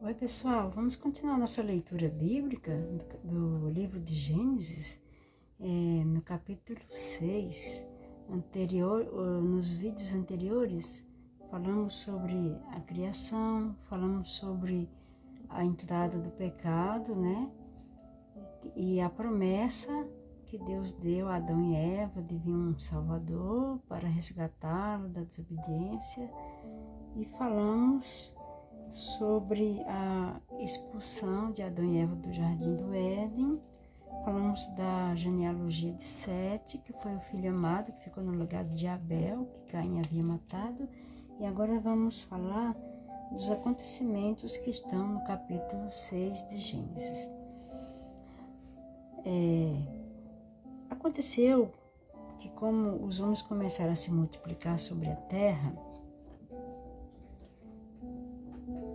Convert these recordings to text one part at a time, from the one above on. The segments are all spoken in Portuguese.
Oi, pessoal, vamos continuar nossa leitura bíblica do livro de Gênesis, no capítulo 6. Nos vídeos anteriores, falamos sobre a criação, falamos sobre a entrada do pecado, né? E a promessa que Deus deu a Adão e Eva de vir um Salvador para resgatá-lo da desobediência. E falamos sobre a expulsão de Adão e Eva do Jardim do Éden. Falamos da genealogia de Sete, que foi o filho amado, que ficou no lugar de Abel, que Caim havia matado. E agora vamos falar dos acontecimentos que estão no capítulo 6 de Gênesis. Aconteceu que, como os homens começaram a se multiplicar sobre a terra,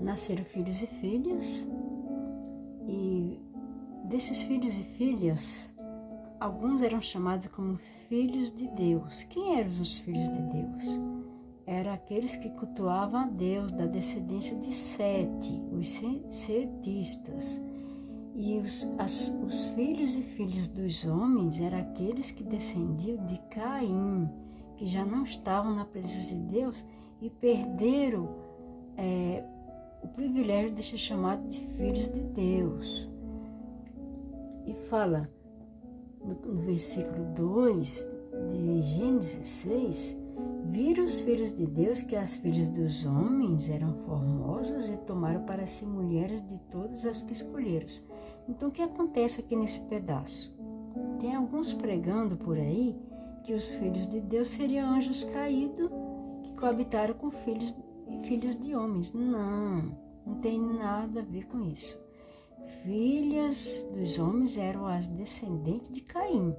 nasceram filhos e filhas, e desses filhos e filhas, alguns eram chamados como filhos de Deus. Quem eram os filhos de Deus? Eram aqueles que cultuavam a Deus da descendência de Sete, os setistas. E os filhos e filhas dos homens eram aqueles que descendiam de Caim, que já não estavam na presença de Deus e perderam o privilégio de ser chamado de filhos de Deus. E fala no versículo 2 de Gênesis 6, viram os filhos de Deus que as filhas dos homens eram formosas e tomaram para si mulheres de todas as que escolheram. Então, o que acontece aqui nesse pedaço? Tem alguns pregando por aí que os filhos de Deus seriam anjos caídos que coabitaram com filhos de homens. Não tem nada a ver com isso. Filhas dos homens eram as descendentes de Caim,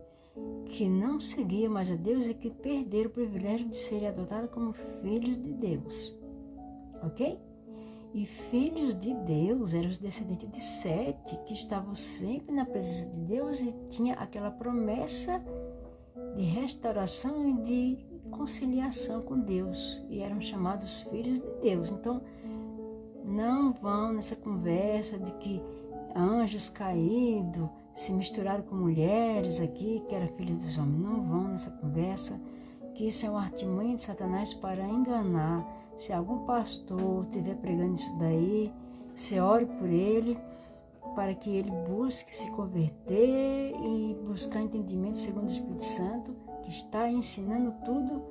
que não seguiam mais a Deus e que perderam o privilégio de serem adotados como filhos de Deus. Ok? E filhos de Deus eram os descendentes de Sete, que estavam sempre na presença de Deus e tinha aquela promessa de restauração e de conciliação com Deus, e eram chamados filhos de Deus. Então, não vão nessa conversa de que anjos caídos se misturaram com mulheres aqui, que eram filhos dos homens. Não vão nessa conversa, que isso é uma artimanha de Satanás para enganar. Se algum pastor estiver pregando isso daí, você ore por ele, para que ele busque se converter e buscar entendimento segundo o Espírito Santo, que está ensinando tudo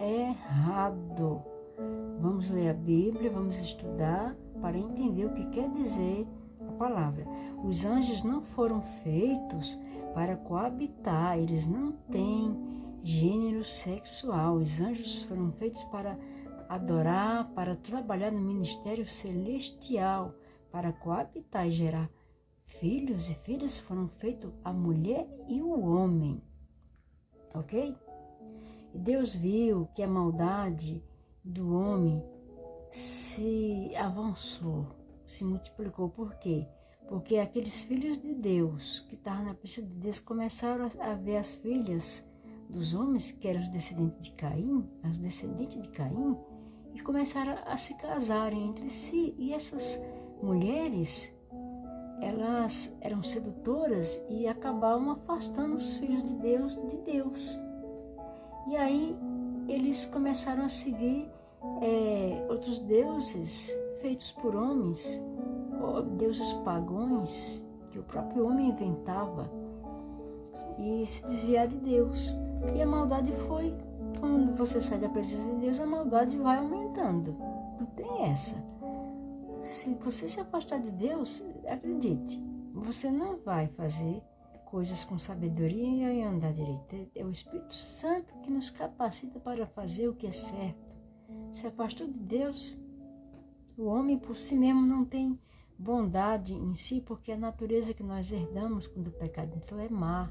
errado. Vamos ler a Bíblia, vamos estudar para entender o que quer dizer a palavra. Os anjos não foram feitos para coabitar, eles não têm gênero sexual. Os anjos foram feitos para adorar, para trabalhar no ministério celestial, para coabitar e gerar filhos e filhas. Foram feitos a mulher e o homem, ok? E Deus viu que a maldade do homem se avançou, se multiplicou. Por quê? Porque aqueles filhos de Deus que estavam na presença de Deus começaram a ver as filhas dos homens, que eram os descendentes de Caim, as descendentes de Caim, e começaram a se casarem entre si. E essas mulheres, elas eram sedutoras e acabavam afastando os filhos de Deus. E aí eles começaram a seguir outros deuses feitos por homens, deuses pagãos que o próprio homem inventava, e se desviar de Deus. E a maldade foi, quando você sai da presença de Deus, a maldade vai aumentando. Não tem essa. Se você se afastar de Deus, acredite, você não vai fazer coisas com sabedoria e andar direito. É o Espírito Santo que nos capacita para fazer o que é certo. Se afastou de Deus, o homem por si mesmo não tem bondade em si, porque a natureza que nós herdamos quando o pecado entrou é má.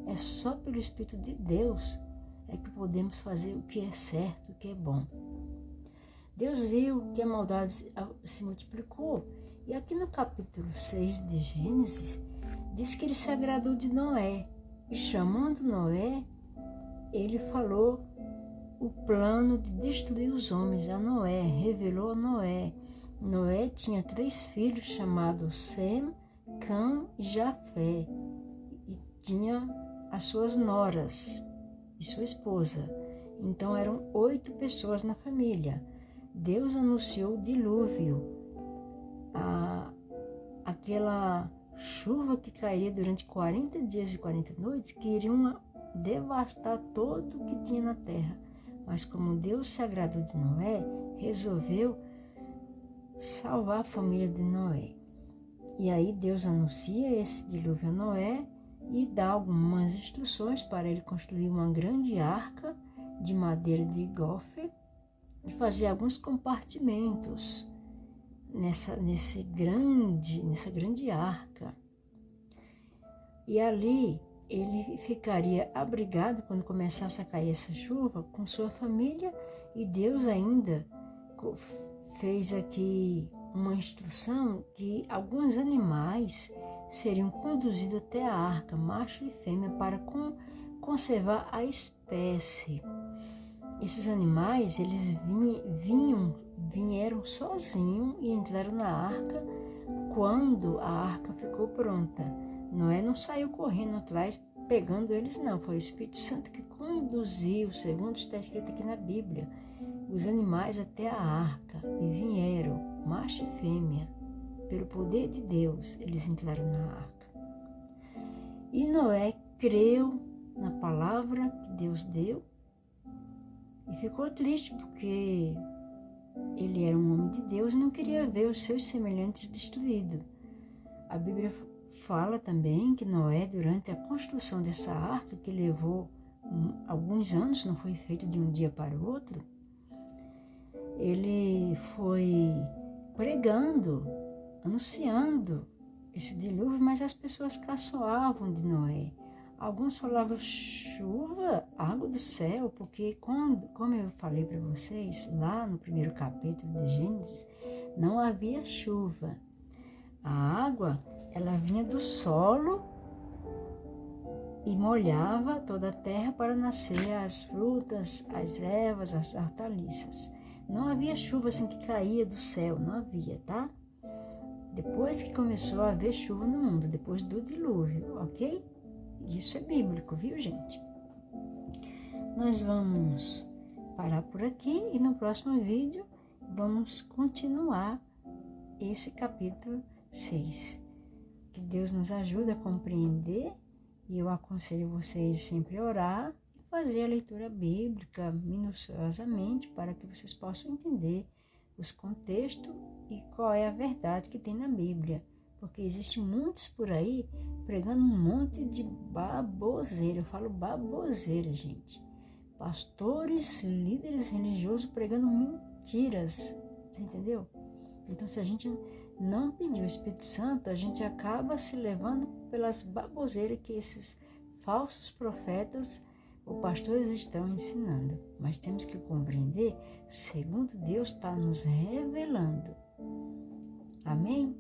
É só pelo Espírito de Deus é que podemos fazer o que é certo, o que é bom. Deus viu que a maldade se multiplicou, e aqui no capítulo 6 de Gênesis, diz que ele se agradou de Noé, e chamando Noé, ele falou o plano de destruir os homens a Noé, revelou a Noé Noé tinha 3 filhos chamados Sem, Cã e Jafé, e tinha as suas noras e sua esposa. Então eram 8 pessoas na família. Deus anunciou o dilúvio, aquela chuva que cairia durante 40 dias e 40 noites, que iriam devastar tudo o que tinha na terra. Mas como Deus se agradou de Noé, resolveu salvar a família de Noé. E aí Deus anuncia esse dilúvio a Noé e dá algumas instruções para ele construir uma grande arca de madeira de gofer e fazer alguns compartimentos nessa grande arca. E ali ele ficaria abrigado quando começasse a cair essa chuva com sua família, e Deus ainda fez aqui uma instrução que alguns animais seriam conduzidos até a arca, macho e fêmea, para conservar a espécie. Esses animais, eles vieram sozinhos e entraram na arca quando a arca ficou pronta. Noé não saiu correndo atrás pegando eles, não. Foi o Espírito Santo que conduziu, segundo está escrito aqui na Bíblia, os animais até a arca, e vieram, macho e fêmea. Pelo poder de Deus, eles entraram na arca. E Noé creu na palavra que Deus deu e ficou triste porque ele era um homem de Deus e não queria ver os seus semelhantes destruídos. A Bíblia fala também que Noé, durante a construção dessa arca, que levou alguns anos, não foi feito de um dia para o outro, ele foi pregando, anunciando esse dilúvio, mas as pessoas caçoavam de Noé. Alguns falavam chuva, água do céu, porque como eu falei para vocês, lá no primeiro capítulo de Gênesis, não havia chuva. A água, ela vinha do solo e molhava toda a terra para nascer as frutas, as ervas, as hortaliças. Não havia chuva assim que caía do céu, não havia, tá? Depois que começou a haver chuva no mundo, depois do dilúvio, ok? Isso é bíblico, viu, gente? Nós vamos parar por aqui e no próximo vídeo vamos continuar esse capítulo 6. Que Deus nos ajude a compreender, e eu aconselho vocês sempre a orar e fazer a leitura bíblica minuciosamente para que vocês possam entender os contextos e qual é a verdade que tem na Bíblia. Porque existem muitos por aí pregando um monte de baboseira. Eu falo baboseira, gente. Pastores, líderes religiosos pregando mentiras. Você entendeu? Então, se a gente não pedir o Espírito Santo, a gente acaba se levando pelas baboseiras que esses falsos profetas ou pastores estão ensinando. Mas temos que compreender, segundo Deus está nos revelando. Amém?